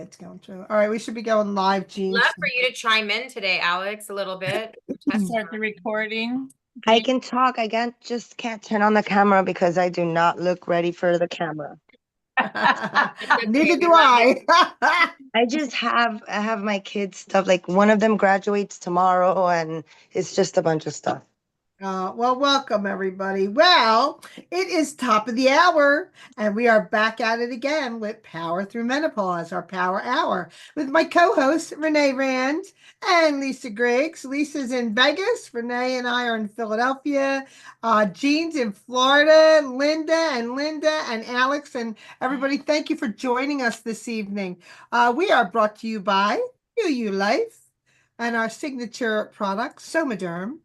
it's going through. All right, we should be going live, Jean. Love for you to chime in today, Alex, a little bit. Start the recording. I can talk. I can't turn on the camera because I do not look ready for the camera. Neither do I. I have my kids stuff. Like one of them graduates tomorrow, and it's just a bunch of stuff. Well, welcome everybody. Well, it is top of the hour, and we are back at it again with Power Through Menopause, our Power Hour, with my co-hosts Renee Rand and Lisa Griggs. Lisa's in Vegas. Renee and I are in Philadelphia. Jean's in Florida. Linda and Alex and everybody. Thank you for joining us this evening. We are brought to you by You Life and our signature product, Somaderm.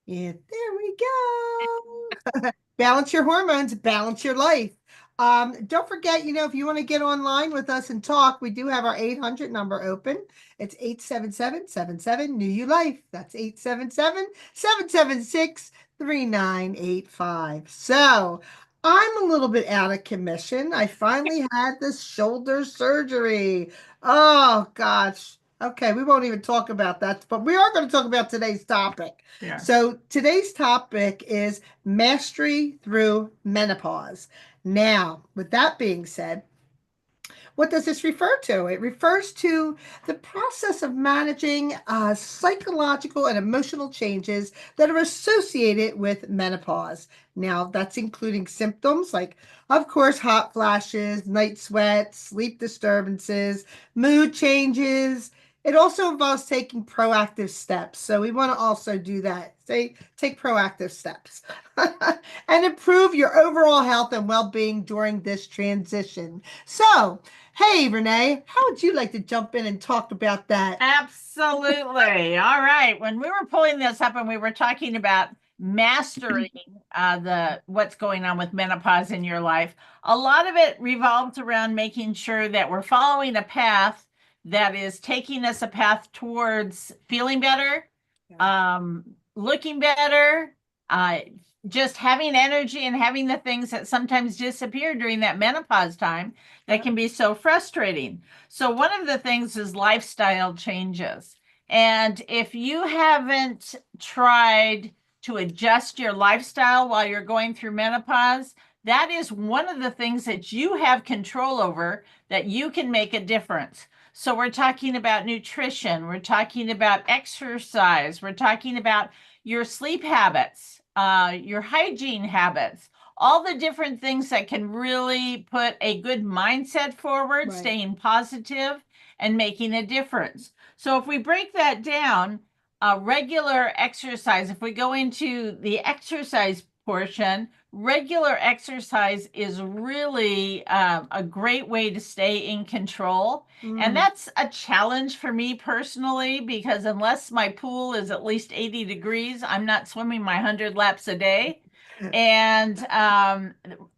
Yeah, there we go. Balance your hormones, balance your life. Don't forget, if you want to get online with us and talk, we do have our 800 number open. It's 877-77 New You Life. That's 877-776-3985. So I'm a little bit out of commission. I finally had this shoulder surgery. Oh gosh. Okay, we won't even talk about that, but we are going to talk about today's topic. Yeah. So today's topic is mastery through menopause. Now, with that being said, what does this refer to? It refers to the process of managing psychological and emotional changes that are associated with menopause. Now, that's including symptoms like, of course, hot flashes, night sweats, sleep disturbances, mood changes. It also involves taking proactive steps. So we want to also do that. Take proactive steps and improve your overall health and well-being during this transition. So, hey, Renee, how would you like to jump in and talk about that? Absolutely. All right. When we were pulling this up and we were talking about mastering what's going on with menopause in your life, a lot of it revolves around making sure that we're following a path that is taking us a path towards feeling better, looking better, just having energy and having the things that sometimes disappear during that menopause time that can be so frustrating. So one of the things is lifestyle changes. And if you haven't tried to adjust your lifestyle while you're going through menopause, that is one of the things that you have control over that you can make a difference. So we're talking about nutrition, we're talking about exercise, we're talking about your sleep habits, your hygiene habits, all the different things that can really put a good mindset forward, Right. Staying positive and making a difference. So if we break that down, regular exercise, if we go into the exercise portion, regular exercise is really a great way to stay in control. And that's a challenge for me personally, because unless my pool is at least 80 degrees, I'm not swimming my 100 laps a day. And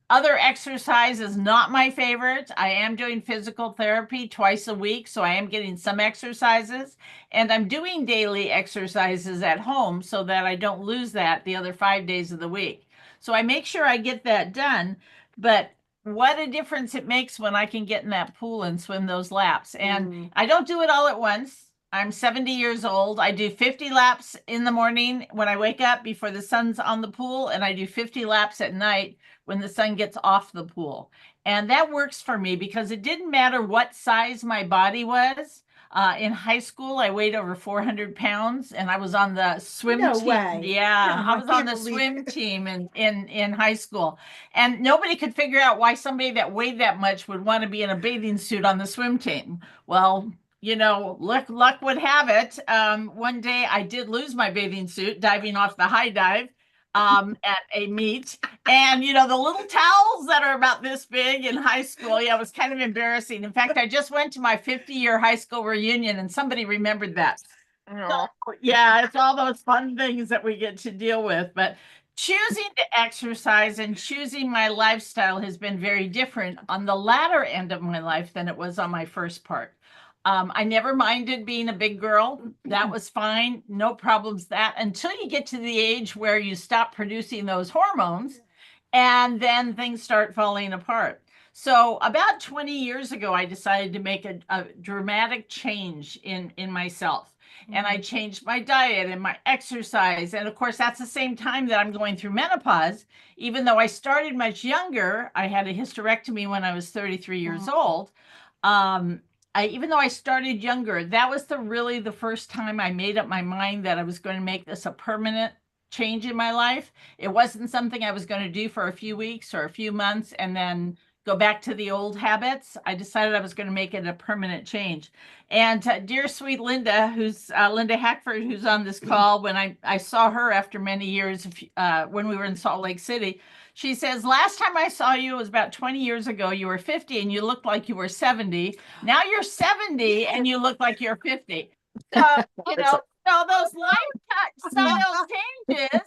other exercise is not my favorite. I am doing physical therapy twice a week, so I am getting some exercises. And I'm doing daily exercises at home so that I don't lose that the other 5 days of the week. So I make sure I get that done. But what a difference it makes when I can get in that pool and swim those laps. And I don't do it all at once. I'm 70 years old. I do 50 laps in the morning when I wake up before the sun's on the pool, and I do 50 laps at night when the sun gets off the pool. And that works for me because it didn't matter what size my body was. In high school, I weighed over 400 pounds, and I was on the swim No team. way. Yeah, No, I was on the swim team in high school. And nobody could figure out why somebody that weighed that much would want to be in a bathing suit on the swim team. Well, luck would have it. One day I did lose my bathing suit diving off the high dive at a meet. And, the little towels that are about this big in high school, it was kind of embarrassing. In fact, I just went to my 50-year high school reunion and somebody remembered that. So, yeah, it's all those fun things that we get to deal with. But choosing to exercise and choosing my lifestyle has been very different on the latter end of my life than it was on my first part. I never minded being a big girl. That was fine. No problems that until you get to the age where you stop producing those hormones and then things start falling apart. So about 20 years ago, I decided to make a dramatic change in myself. And I changed my diet and my exercise. And of course, that's the same time that I'm going through menopause. Even though I started much younger, I had a hysterectomy when I was 33 years old. Even though I started younger, that was really the first time I made up my mind that I was going to make this a permanent change in my life. It wasn't something I was going to do for a few weeks or a few months and then go back to the old habits. I decided I was going to make it a permanent change. And dear sweet Linda, who's Linda Hackford, who's on this call, when I saw her after many years when we were in Salt Lake City, she says, last time I saw you was about 20 years ago. You were 50 and you looked like you were 70. Now you're 70 and you look like you're 50. So, so those lifestyle changes,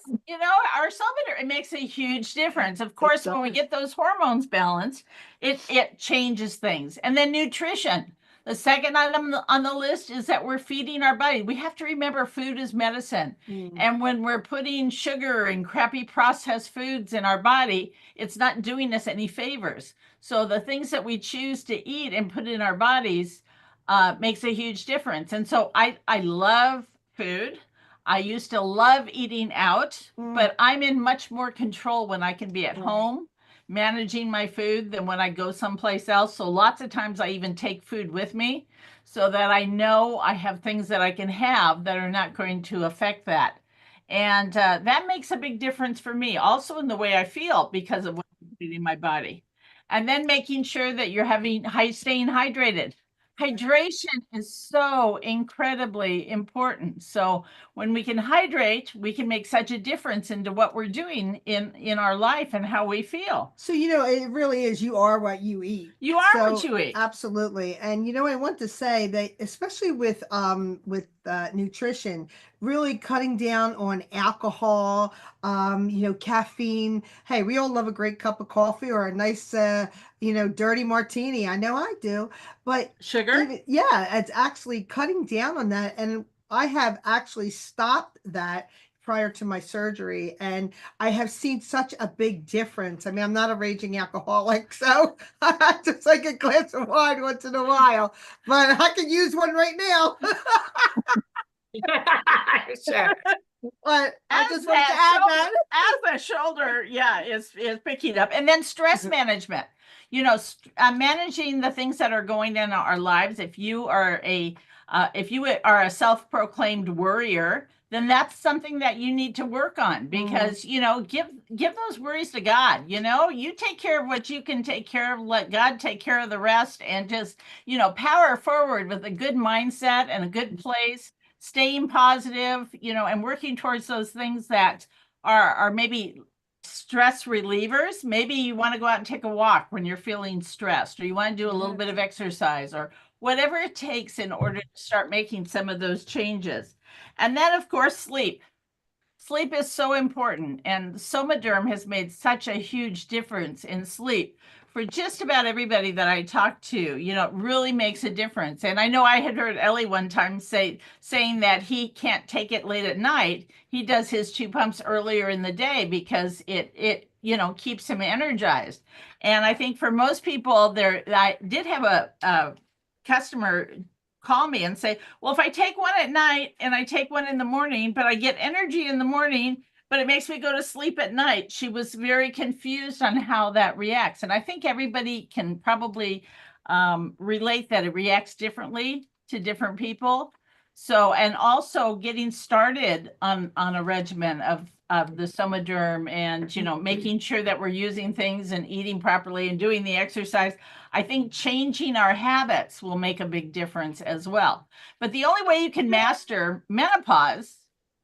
are so it makes a huge difference. Of course, when we get those hormones balanced, it changes things. And then nutrition. The second item on the list is that we're feeding our body. We have to remember food is medicine. And when we're putting sugar and crappy processed foods in our body, it's not doing us any favors. So the things that we choose to eat and put in our bodies makes a huge difference. And so I love food. I used to love eating out, but I'm in much more control when I can be at home managing my food than when I go someplace else. So lots of times I even take food with me so that I know I have things that I can have that are not going to affect that. And that makes a big difference for me, also in the way I feel because of what I'm putting in my body. And then making sure that you're staying hydrated. Hydration is so incredibly important. So when we can hydrate, we can make such a difference into what we're doing in our life and how we feel. So, it really is, you are what you eat. You are what you eat. Absolutely. And, I want to say that especially with nutrition, really cutting down on alcohol, caffeine. Hey, we all love a great cup of coffee or a nice, dirty martini. I know I do, but sugar. It's actually cutting down on that. And I have actually stopped that prior to my surgery, and I have seen such a big difference. I mean, I'm not a raging alcoholic, so I just like a glass of wine once in a while, but I could use one right now. Sure. But I just want to add that as the shoulder, is picking up. And then stress management. Managing the things that are going in our lives. If you are a self-proclaimed worrier, then that's something that you need to work on because, give those worries to God. You take care of what you can take care of, let God take care of the rest, and just, power forward with a good mindset and a good place, staying positive, and working towards those things that are maybe stress relievers. Maybe you want to go out and take a walk when you're feeling stressed, or you want to do a little bit of exercise, or whatever it takes in order to start making some of those changes. And then, of course, sleep. Sleep is so important, and Somaderm has made such a huge difference in sleep for just about everybody that I talk to. It really makes a difference. And I know I had heard Ellie one time saying that he can't take it late at night. He does his 2 pumps earlier in the day because it keeps him energized. And I think for most people I did have a customer call me and say, well, if I take one at night and I take one in the morning, but I get energy in the morning, but it makes me go to sleep at night. She was very confused on how that reacts. And I think everybody can probably relate that it reacts differently to different people. So, and also getting started on a regimen of the Somaderm and, making sure that we're using things and eating properly and doing the exercise. I think changing our habits will make a big difference as well. But the only way you can master menopause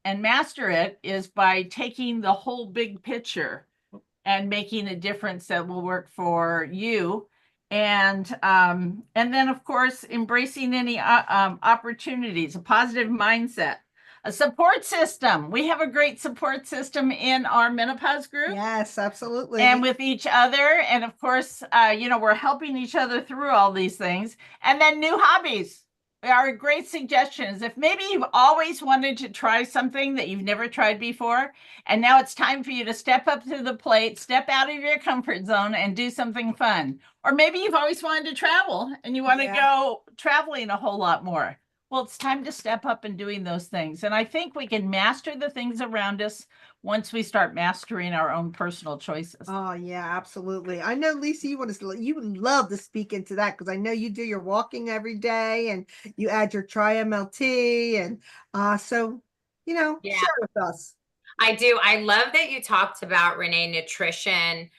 and master it is by taking the whole big picture and making a difference that will work for you. And then, of course, embracing any opportunities, a positive mindset, a support system. We have a great support system in our menopause group. Yes, absolutely. And with each other. And of course, we're helping each other through all these things. And then new hobbies. Our great suggestions. If maybe you've always wanted to try something that you've never tried before, and now it's time for you to step up to the plate, step out of your comfort zone and do something fun. Or maybe you've always wanted to travel and you want to go traveling a whole lot more. Well, it's time to step up and doing those things. And I think we can master the things around us once we start mastering our own personal choices. Oh yeah, absolutely. I know, Lisa, you would love to speak into that because I know you do your walking every day and you add your tri-MLT and so Yeah. share with us. I do. I love that you talked about, Renee, nutrition.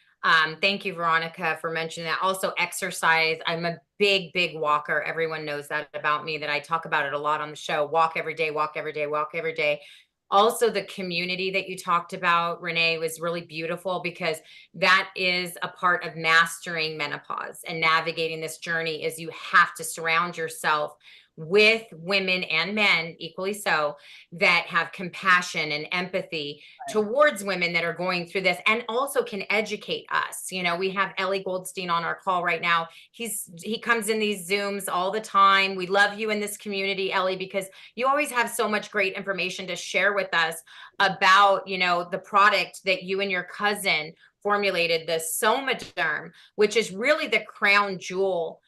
Thank you, Veronica, for mentioning that. Also, exercise. I'm a big, big walker. Everyone knows that about me, that I talk about it a lot on the show. Walk every day, walk every day, walk every day. Also, the community that you talked about, Renee, was really beautiful because that is a part of mastering menopause and navigating this journey is you have to surround yourself with women and men equally so that have compassion and empathy towards women that are going through this and also can educate us. We have Ellie Goldstein on our call right now. He comes in these Zooms all the time. We love you in this community, Ellie, because you always have so much great information to share with us about, the product that you and your cousin formulated, the Somaderm, which is really the crown jewel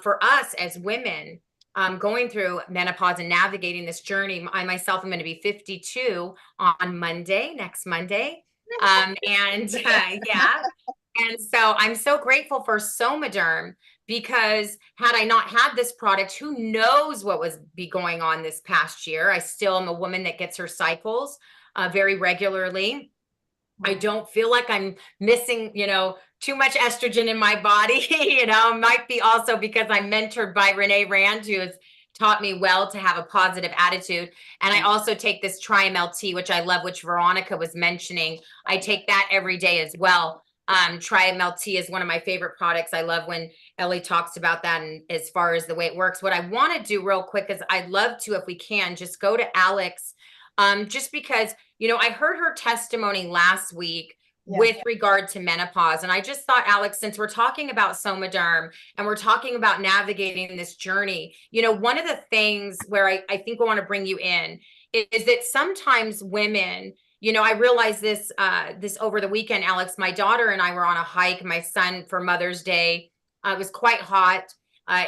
for us as women going through menopause and navigating this journey. I myself am going to be 52 on next Monday. Yeah. And so I'm so grateful for Somaderm because had I not had this product, who knows what was be going on this past year. I still am a woman that gets her cycles very regularly. I don't feel like I'm missing, too much estrogen in my body. Might be also because I'm mentored by Renee Rand, who has taught me well to have a positive attitude. And I also take this Tri-MLT, which I love, which Veronica was mentioning. I take that every day as well. Tri-MLT is one of my favorite products. I love when Ellie talks about that and as far as the way it works. What I want to do real quick is I'd love to, if we can, just go to Alex, just because I heard her testimony last week with regard to menopause. And I just thought, Alex, since we're talking about Somaderm and we're talking about navigating this journey, one of the things where I think we want to bring you in is that sometimes women, I realized this over the weekend, Alex, my daughter and I were on a hike, my son for Mother's Day. It was quite hot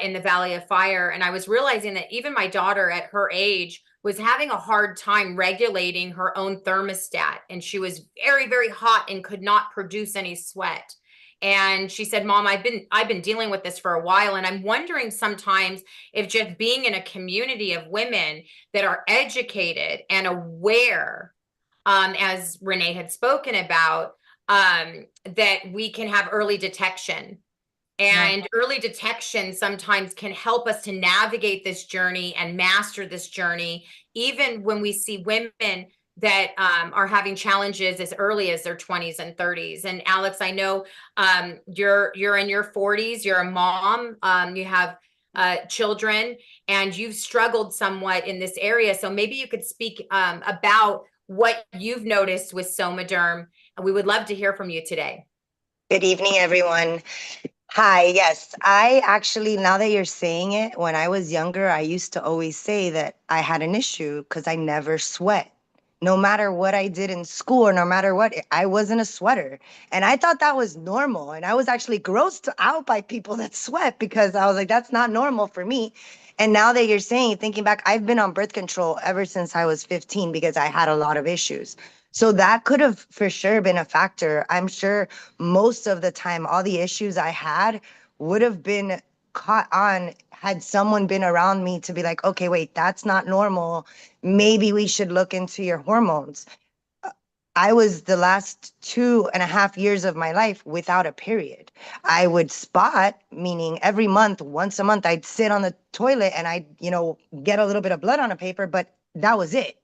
in the Valley of Fire. And I was realizing that even my daughter at her age was having a hard time regulating her own thermostat. And she was very, very hot and could not produce any sweat. And she said, Mom, I've been dealing with this for a while. And I'm wondering sometimes if just being in a community of women that are educated and aware, as Renee had spoken about, that we can have early detection. And early detection sometimes can help us to navigate this journey and master this journey, even when we see women that are having challenges as early as their 20s and 30s. And Alex, I know you're in your 40s, you're a mom, you have children, and you've struggled somewhat in this area. So maybe you could speak about what you've noticed with Somaderm. We would love to hear from you today. Good evening, everyone. Hi, yes, I actually, now that you're saying it, when I was younger, I used to always say that I had an issue because I never sweat. No matter what I did in school or no matter what, I wasn't a sweater. And I thought that was normal. And I was actually grossed out by people that sweat because I was like, that's not normal for me. And now that you're saying, thinking back, I've been on birth control ever since I was 15 because I had a lot of issues. So that could have for sure been a factor. I'm sure most of the time, all the issues I had would have been caught on had someone been around me to be like, okay, wait, that's not normal. Maybe we should look into your hormones. I was the last 2.5 years of my life without a period. I would spot, meaning every month, once a month, I'd sit on the toilet and I'd, get a little bit of blood on a paper, but that was it.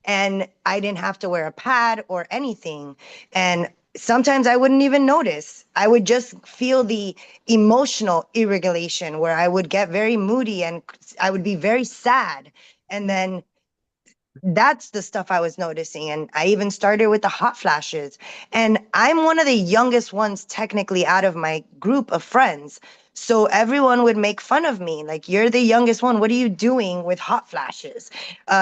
And I didn't have to wear a pad or anything. And sometimes I wouldn't even notice. I would just feel the emotional irregulation where I would get very moody and I would be very sad. And then that's the stuff I was noticing. And I even started with the hot flashes. And I'm one of the youngest ones technically out of my group of friends. So everyone would make fun of me. Like, you're the youngest one. What are you doing with hot flashes?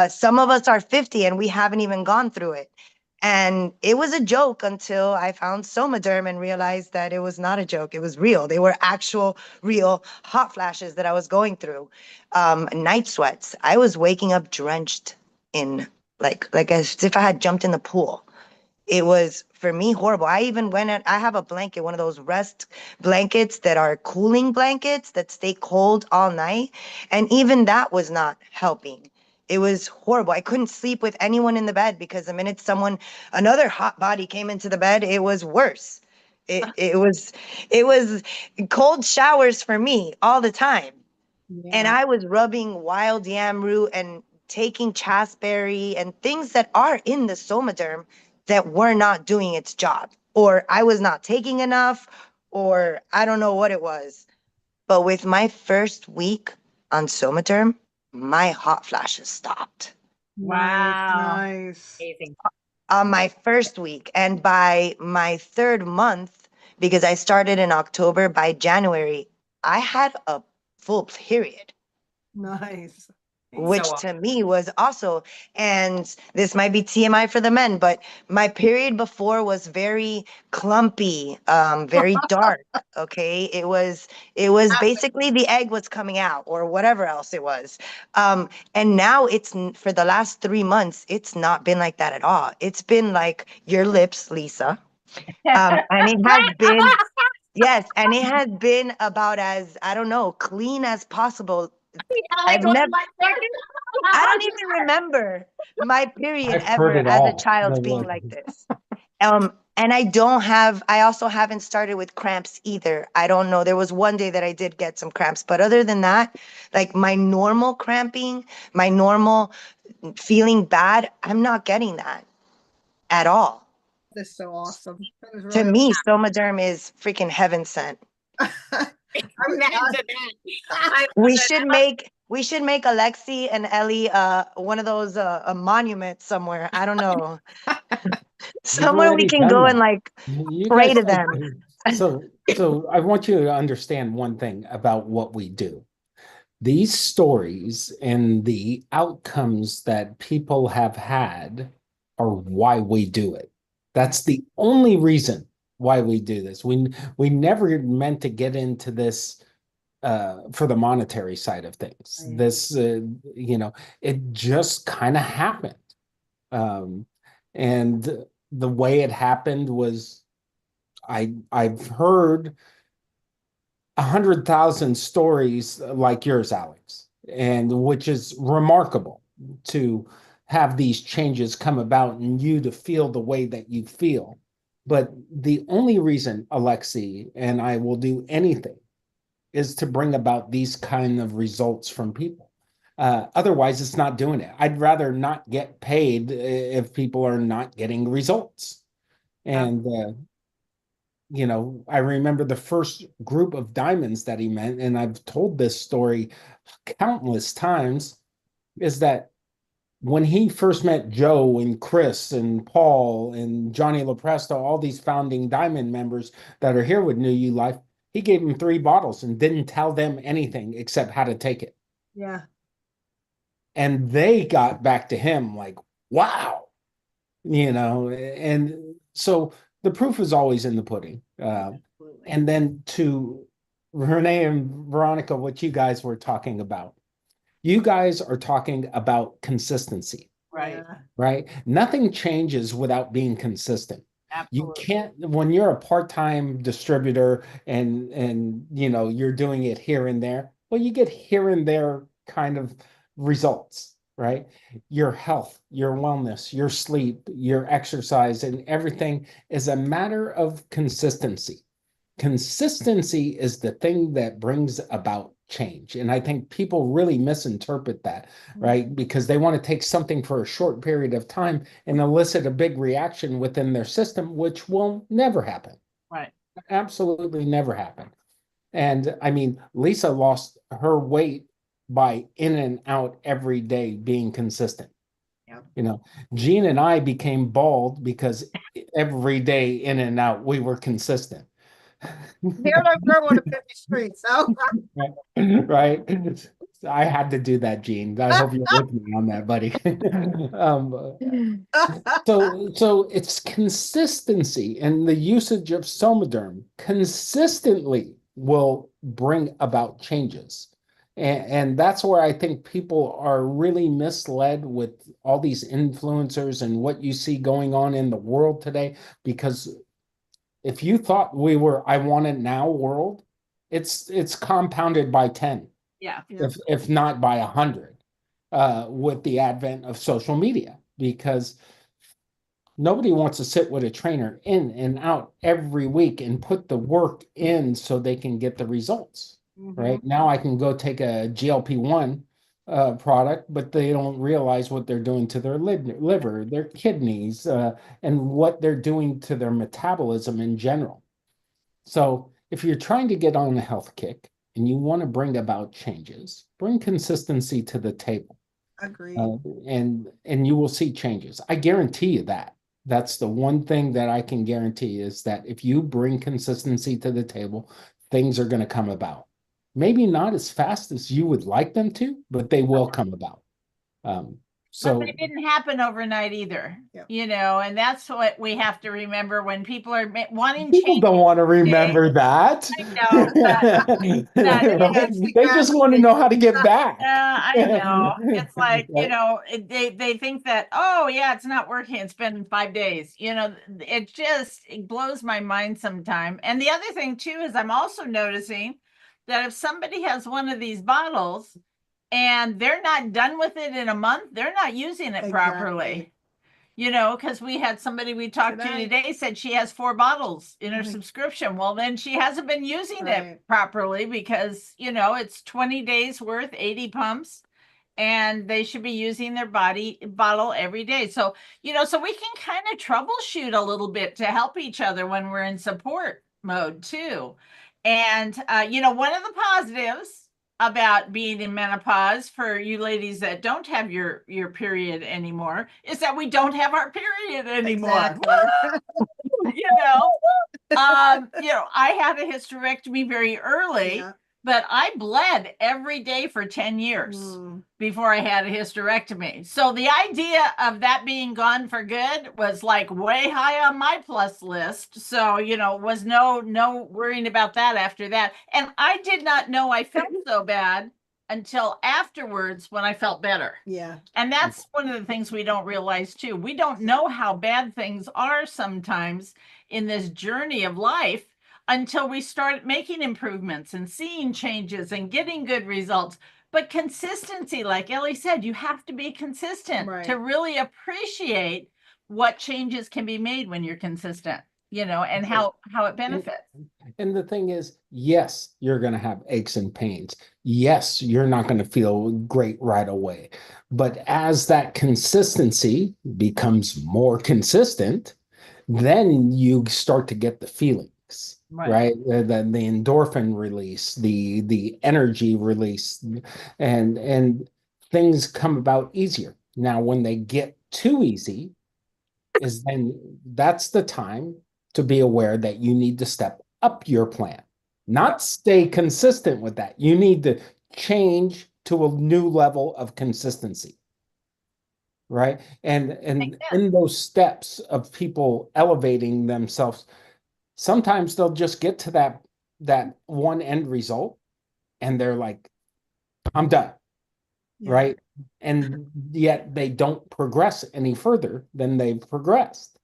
Some of us are 50 and we haven't even gone through it. And it was a joke until I found Somaderm and realized that it was not a joke. It was real. They were actual, real hot flashes that I was going through. Night sweats. I was waking up drenched in like as if I had jumped in the pool. It was for me horrible. I even went and I have a blanket, one of those rest blankets that are cooling blankets that stay cold all night. And even that was not helping. It was horrible. I couldn't sleep with anyone in the bed because the minute another hot body came into the bed, it was worse. It was cold showers for me all the time. And Yeah. I was rubbing wild yam root and taking chasteberry and things that are in the Somaderm that were not doing its job. Or I was not taking enough, or I don't know what it was. But with my first week on Somaderm, my hot flashes stopped Wow. Nice. Amazing. on my first week. And by my third month, because I started in October, by January, I had a full period. Nice. Which So to me was also, and this might be TMI for the men, but my period before was very clumpy, very dark. Okay, it was basically the egg was coming out or whatever else it was, and now for the last 3 months, it's not been like that at all. It's been like your lips, Lisa, and it has been. Yes, and it has been about as, I don't know, clean as possible. yeah, like I've one never second. I don't even remember my period I've heard ever it as a all. child being like this. And I also haven't started with cramps either. I don't know. There was one day that I did get some cramps, but other than that, like my normal cramping, my normal feeling bad, I'm not getting that at all. That's so awesome. That is To really me, Somaderm is freaking heaven sent. Amen to that. I love We it. should make Alexi and Ellie one of those a monument somewhere. I don't know. You've Somewhere we already can done go and that. like You pray guys to like them. so I want you to understand one thing about what we do. These stories and the outcomes that people have had are why we do it. That's the only reason why we do this. We never meant to get into this for the monetary side of things. Right. This it just kind of happened. Um, and the way it happened was I've heard 100,000 stories like yours, Alex, and which is remarkable to have these changes come about and you to feel the way that you feel. But the only reason, Alexi, and I will do anything is to bring about these kind of results from people. Otherwise, it's not doing it. I'd rather not get paid if people are not getting results. And I remember the first group of diamonds that he met, and I've told this story countless times, is that when he first met Joe and Chris and Paul and Johnny LaPresto, all these founding diamond members that are here with New You Life, he gave them 3 bottles and didn't tell them anything except how to take it. Yeah. And they got back to him like, wow, and so the proof is always in the pudding. And then to Renee and Veronica, what you guys were talking about, you guys are talking about consistency, Right. right? Nothing changes without being consistent. You Absolutely. can't, when you're a part-time distributor and you're doing it here and there, well, you get here and there kind of results, right? Your health, your wellness, your sleep, your exercise, and everything is a matter of consistency. Consistency is the thing that brings about change. And I think people really misinterpret that, right? Because they want to take something for a short period of time and elicit a big reaction within their system, which will never happen. Right. Absolutely never happen. And I mean, Lisa lost her weight by in and out every day being consistent. Yeah. Gene and I became bald because every day in and out we were consistent. Hair don't grow on a 50 street, so Right. I had to do that, Gene. I hope you're with me on that, buddy. So it's consistency, and the usage of Somaderm consistently will bring about changes. And that's where I think people are really misled with all these influencers and what you see going on in the world today. Because if you thought we were I want it now world, it's compounded by 10, Yeah. if not by 100, with the advent of social media, because nobody wants to sit with a trainer in and out every week and put the work in so they can get the results. Right now, I can go take a GLP-1 product, but they don't realize what they're doing to their liver, their kidneys, and what they're doing to their metabolism in general. So if you're trying to get on a health kick and you want to bring about changes, bring consistency to the table. Agreed. And you will see changes. I guarantee you that. That's the one thing that I can guarantee, is that if you bring consistency to the table, things are going to come about. Maybe not as fast as you would like them to, but they will come about. But they didn't happen overnight either, and that's what we have to remember when people are wanting people change. don't want to remember that. I know, Right? They just want to know how to get back. I know. It's like, they think that, oh yeah, it's not working. It's been 5 days. It blows my mind sometime. And the other thing too is I'm also noticing that if somebody has one of these bottles and they're not done with it in a month, they're not using it properly. Because we had somebody we talked to today said she has 4 bottles in her subscription. Well, then she hasn't been using it properly, because, it's 20 days worth, 80 pumps, and they should be using their bottle every day. So, so we can kind of troubleshoot a little bit to help each other when we're in support mode too. And, one of the positives about being in menopause, for you ladies that don't have your period anymore, is that we don't have our period anymore. I had a hysterectomy very early, but I bled every day for 10 years before I had a hysterectomy. So the idea of that being gone for good was like way high on my plus list. So, was no worrying about that after that. And I did not know I felt so bad until afterwards, when I felt better. Yeah. And that's one of the things we don't realize too. We don't know how bad things are sometimes in this journey of life until we start making improvements and seeing changes and getting good results. But consistency, like Ellie said, you have to be consistent to really appreciate what changes can be made when you're consistent, and how it benefits. And the thing is, yes, you're going to have aches and pains. Yes, you're not going to feel great right away. But as that consistency becomes more consistent, then you start to get the feelings, right? The endorphin release, the energy release, and things come about easier. Now, when they get too easy, that's the time to be aware that you need to step up your plan, not stay consistent with that. You need to change to a new level of consistency. Right. And in those steps of people elevating themselves, sometimes they'll just get to that one end result and they're like, I'm done. Right. And yet they don't progress any further than they've progressed.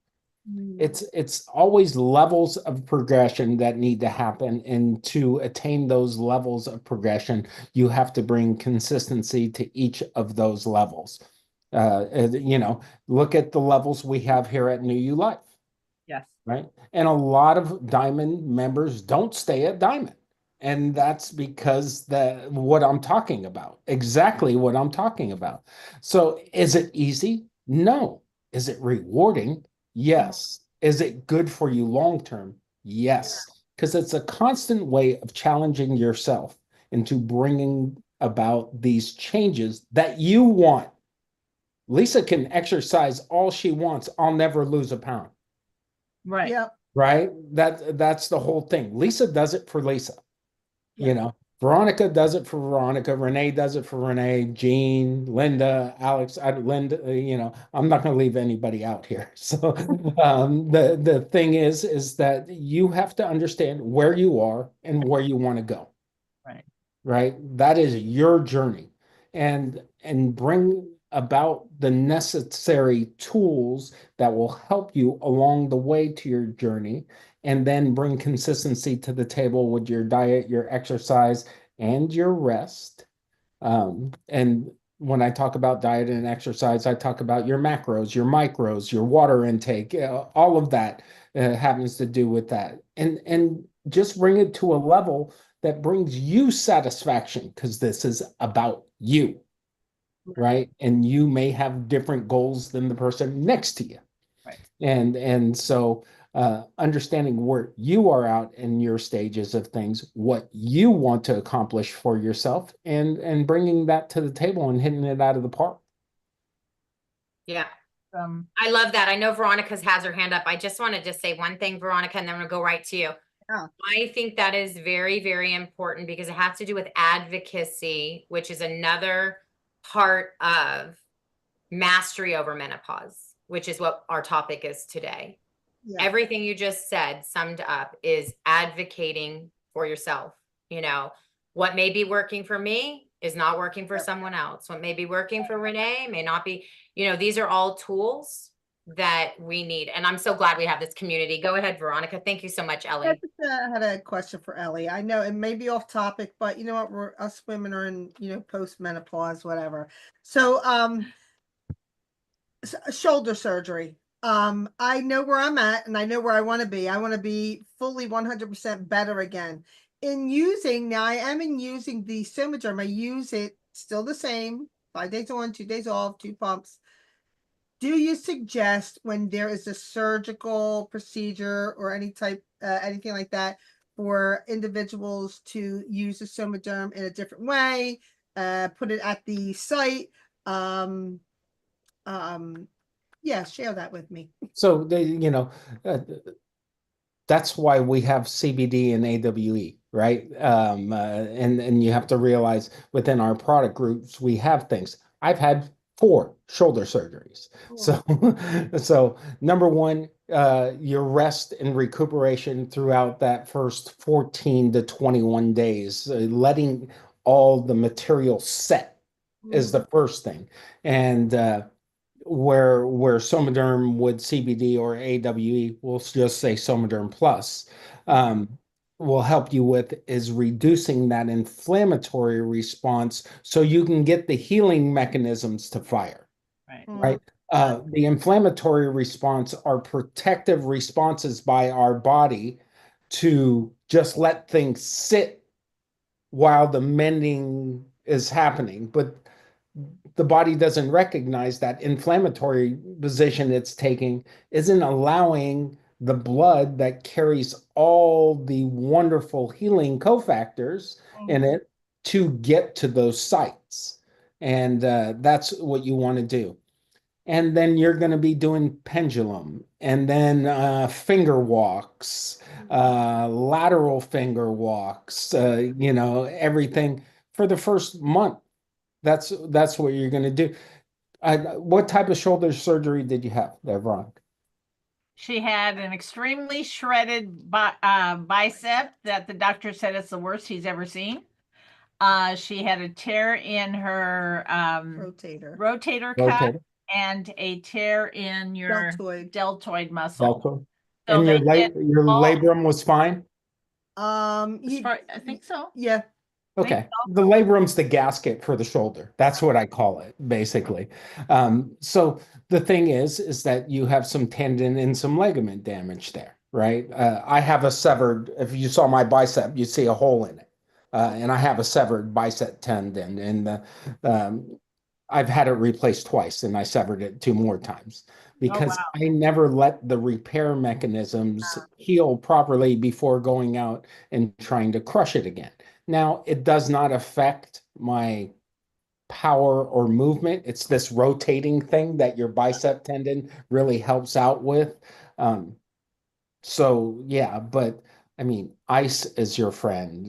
It's always levels of progression that need to happen. And to attain those levels of progression, you have to bring consistency to each of those levels. Look at the levels we have here at New You Life. Yes. Right. And a lot of Diamond members don't stay at Diamond. And that's because what I'm talking about, exactly what I'm talking about. So is it easy? No. Is it rewarding? Yes. Is it good for you long term? Yes. Because it's a constant way of challenging yourself into bringing about these changes that you want. Lisa can exercise all she wants. I'll never lose a pound. Right. Yep. right? That's the whole thing. Lisa does it for Lisa. Yeah. You know, Veronica does it for Veronica. Renee does it for Renee. Jean, Linda, Alex, Linda. You know, I'm not going to leave anybody out here. So the thing is that you have to understand where you are and where you want to go. Right. Right? That is your journey, and bring about the necessary tools that will help you along the way to your journey, and then bring consistency to the table with your diet, your exercise, and your rest. And when I talk about diet and exercise, I talk about your macros, your micros, your water intake, all of that happens to do with that. And just bring it to a level that brings you satisfaction, because this is about you, right? And you may have different goals than the person next to you. Right. And so understanding where you are out in your stages of things, what you want to accomplish for yourself, and bringing that to the table and hitting it out of the park. Yeah. I love that. I know Veronica's has her hand up. I just wanted to say one thing, Veronica, and then we'll go right to you. Yeah. I think that is very, very important because it has to do with advocacy, which is another part of mastery over menopause, which is what our topic is today. Yeah. Everything you just said summed up is advocating for yourself. You know, what may be working for me is not working for someone else. What may be working for Renee may not be, you know, these are all tools that we need. And I'm so glad we have this community. Go ahead, Veronica. Thank you so much, Ellie. I just had a question for Ellie. I know it may be off topic, but you know what? Us women are in, you know, post-menopause, whatever. So, shoulder surgery. I know where I'm at and I know where I want to be. I want to be fully 100% better again. Now I am using the Somaderm. I use it still the same, 5 days on, 2 days off, 2 pumps. Do you suggest when there is a surgical procedure or anything like that for individuals to use the Somaderm in a different way, put it at the site? Yeah, share that with me. So that's why we have CBD and AWE, right? And you have to realize within our product groups we have things. I've had 4 shoulder surgeries. So so number one, your rest and recuperation throughout that first 14 to 21 days, letting all the material set is the first thing. And where Somaderm with CBD or AWE, we'll just say Somaderm Plus, will help you with is reducing that inflammatory response so you can get the healing mechanisms to fire. Right. The inflammatory response are protective responses by our body to just let things sit while the mending is happening. But the body doesn't recognize that inflammatory position it's taking isn't allowing the blood that carries all the wonderful healing cofactors in it to get to those sites. And that's what you want to do. And then you're going to be doing pendulum, and then finger walks, lateral finger walks, everything for the first month. That's what you're going to do. What type of shoulder surgery did you have there, Veronica? She had an extremely shredded bicep that the doctor said it's the worst he's ever seen. She had a tear in her rotator cuff and a tear in your deltoid muscle. So and your labrum was fine? I think so. Yeah. Okay. The labrum's the gasket for the shoulder. That's what I call it, basically. So the thing is that you have some tendon and some ligament damage there, right? I have a severed, if you saw my bicep, you'd see a hole in it. And I have a severed bicep tendon, and I've had it replaced twice, and I severed it 2 more times because I never let the repair mechanisms heal properly before going out and trying to crush it again. Now, it does not affect my power or movement. It's this rotating thing that your bicep tendon really helps out with. So yeah, but I mean, ice is your friend,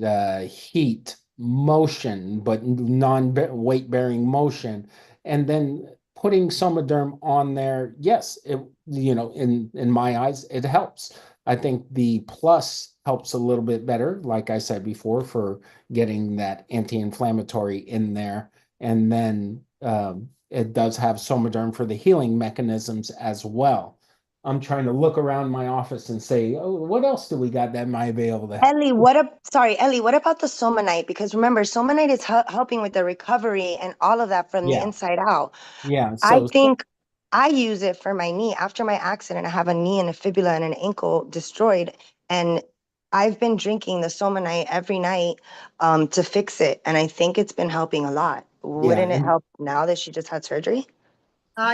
heat, motion, but non-weight bearing motion, and then putting Somaderm on there. Yes, it, in my eyes, it helps. I think the plus helps a little bit better, like I said before, for getting that anti-inflammatory in there, and then it does have Somaderm for the healing mechanisms as well. I'm trying to look around my office and say, oh, what else do we got that might be able to help? Ellie, what about the Somanite? Because remember, Somanite is helping with the recovery and all of that from the Yeah, inside out. yeah. I So think I use it for my knee. After my accident, I have a knee and a fibula and an ankle destroyed. And I've been drinking the Somanite every night to fix it. And I think it's been helping a lot. yeah, Wouldn't it help now that she just had surgery?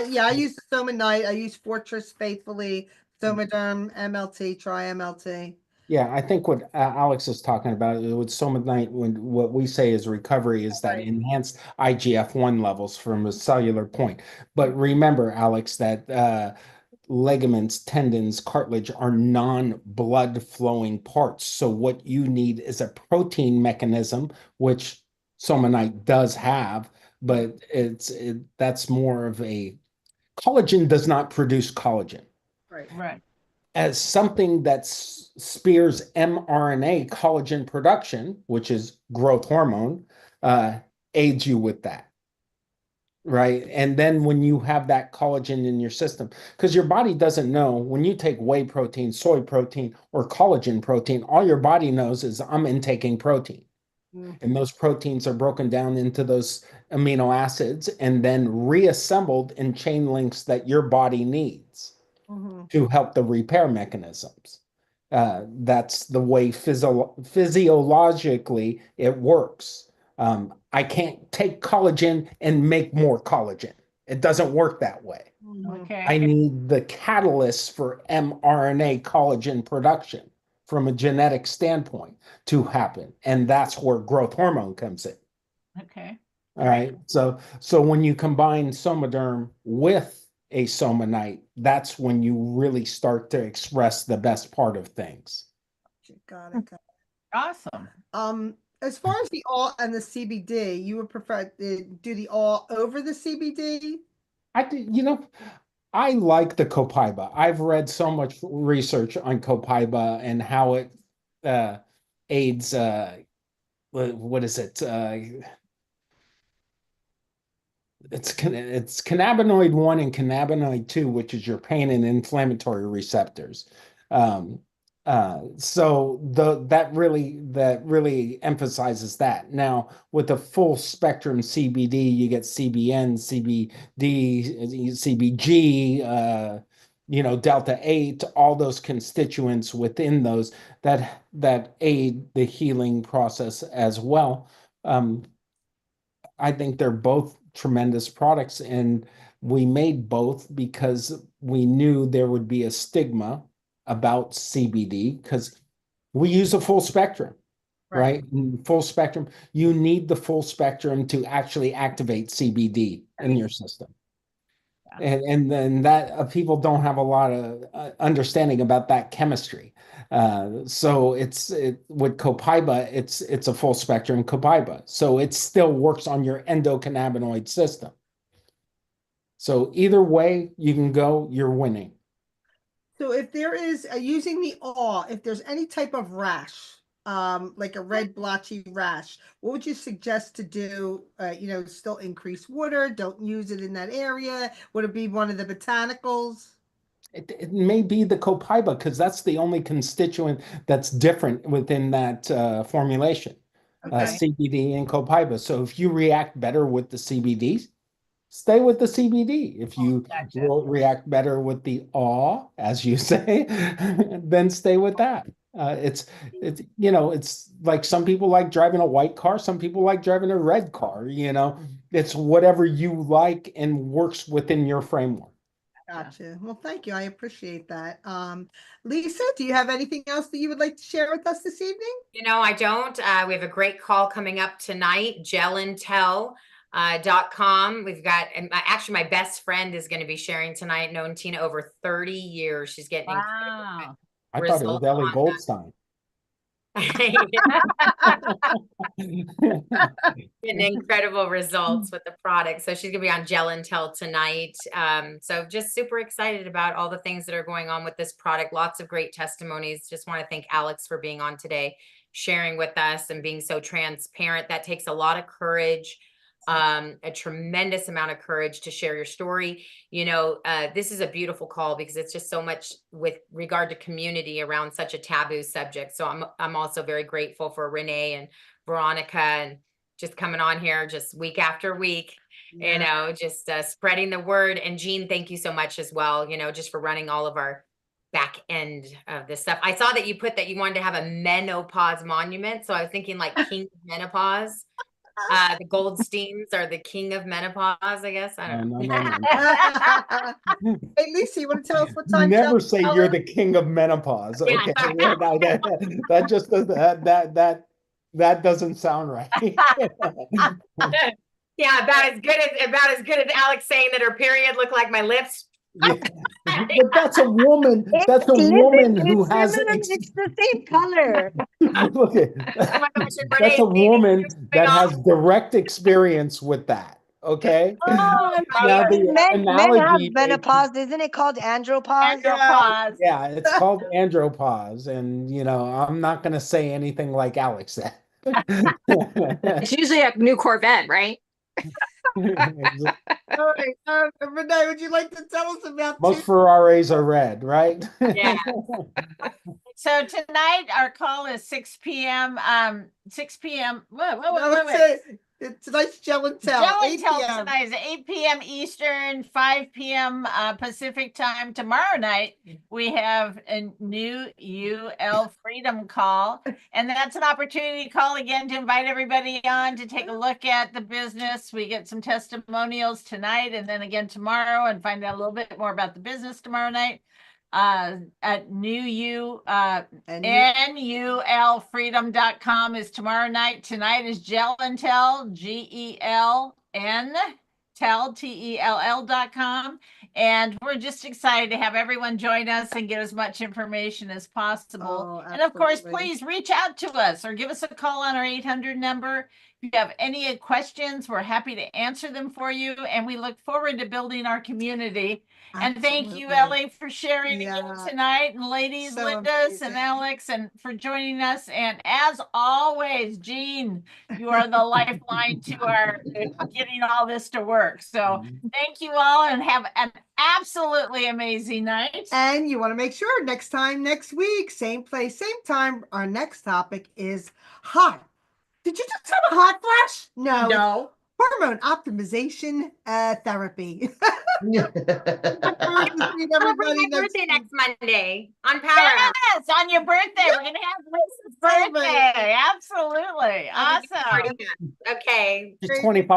Yeah, I use Somanite. I use Fortress Faithfully, Somaderm, MLT, Try MLT. yeah. I think what Alex is talking about with Somadnight, when what we say is recovery, is that Right. enhanced IGF-1 levels from a cellular point. But remember, Alex, that ligaments, tendons, cartilage are non-blood flowing parts. So what you need is a protein mechanism, which Somanite does have, but that's more of a collagen does not produce collagen. Right. Right. As something that spears mRNA collagen production, which is growth hormone, uh, aids you with that. Right. And then when you have that collagen in your system, because your body doesn't know when you take whey protein, soy protein, or collagen protein, all your body knows is I'm intaking protein. Mm-hmm. And those proteins are broken down into those amino acids and then reassembled in chain links that your body needs to help the repair mechanisms. That's the way physiologically it works. I can't take collagen and make more collagen. It doesn't work that way. Okay. I need the catalyst for mRNA collagen production from a genetic standpoint to happen. And that's where growth hormone comes in. Okay. All right. So when you combine Somaderm with a Somanite, that's when you really start to express the best part of things. Got it. Awesome. As far as the all and the CBD, you would prefer to do the all over the CBD? I like the copaiba. I've read so much research on copaiba and how it aids what is it? It's cannabinoid 1 and cannabinoid 2, which is your pain and inflammatory receptors. Um, so that really emphasizes that. Now, with the full spectrum CBD, you get CBN, CBD, CBG, delta 8, all those constituents within those that aid the healing process as well. I think they're both tremendous products, and we made both because we knew there would be a stigma about CBD because we use a full spectrum, right? Full spectrum. You need the full spectrum to actually activate CBD in your system. And then that people don't have a lot of understanding about that chemistry. So with copaiba, it's a full spectrum copaiba. So it still works on your endocannabinoid system. So either way you can go, you're winning. So if there is using the all, if there's any type of rash, like a red blotchy rash, what would you suggest to do? Still increase water, don't use it in that area. Would it be one of the botanicals? It may be the copaiba because that's the only constituent that's different within that formulation, Okay. CBD and copaiba. So if you react better with the CBD, stay with the CBD. If you Gotcha. will react better with the awe, as you say, then stay with that. It's like some people like driving a white car, some people like driving a red car. It's whatever you like and works within your framework. Gotcha. Well, thank you. I appreciate that. Lisa, do you have anything else that you would like to share with us this evening? I don't. We have a great call coming up tonight, gelintel.com. We've got, and actually my best friend is going to be sharing tonight, known Tina over 30 years. She's getting incredible. Wow. I thought it was results Ellie on Goldstein. Getting incredible results with the product. So she's gonna be on Gel and Tell tonight. So just super excited about all the things that are going on with this product. Lots of great testimonies. Just want to thank Alex for being on today, sharing with us and being so transparent. That takes a lot of courage, a tremendous amount of courage to share your story. You know, this is a beautiful call because it's just so much with regard to community around such a taboo subject. So I'm also very grateful for Renee and Veronica and just coming on here just week after week, you know, just spreading the word. And Jean, thank you so much as well, you know, just for running all of our back end of this stuff. I saw that you put that you wanted to have a menopause monument. So I was thinking like King of Menopause. The Goldsteins are the king of menopause, I guess. I don't know. No. Hey, Lisa, you want to tell us what You time? never Gel say and Tell you're is? the king of menopause. Yeah, Okay. sorry. No, that just does that doesn't sound right. Yeah, about as good as Alex saying that her period looked like my lips. Yeah. But that's a woman. That's a Listen, woman who it's has similar, it's the same color. look at Oh my gosh, and that's Renee's a baby woman is that coming has direct experience with that. Okay. Oh, I'm Now thinking the men have analogy, menopause. Isn't it called andropause? Andropause. yeah, it's called andropause, and you know, I'm not gonna say anything like Alex said. It's usually a new Corvette, right? All right. Renee, would you like to tell us about Most Ferraris are red, right? Yeah. So tonight our call is 6 p.m. 6 p.m. Tonight's Gel and Tell. Gel 8 and Tell p.m. tonight is 8 p.m. Eastern, 5 p.m. Pacific time. Tomorrow night we have a new UL Freedom Call, and that's an opportunity to call again to invite everybody on to take a look at the business. We get some testimonials tonight, and then again tomorrow, and find out a little bit more about the business tomorrow night. At NULFreedom.com is tomorrow night. Tonight is Gel and Tell, GELN, Tell, TELL.com. And we're just excited to have everyone join us and get as much information as possible. Oh, and of course, absolutely. please reach out to us or give us a call on our 800 number. If you have any questions, we're happy to answer them for you. And we look forward to building our community. And thank you, Absolutely. Ellie, for sharing again Yeah. tonight. And ladies, So Linda amazing. and Alex, and for joining us. And as always, Jean, you are the lifeline to our getting all this to work. So thank you all and have an absolutely amazing night. And you want to make sure next week, same place, same time, our next topic is hot. Did you just have a hot flash? No. No. Hormone optimization therapy. Celebrate my birthday next Monday on Power. Yes, on your birthday. We're going to have Lisa's birthday. Absolutely. Awesome. Okay. She's 25.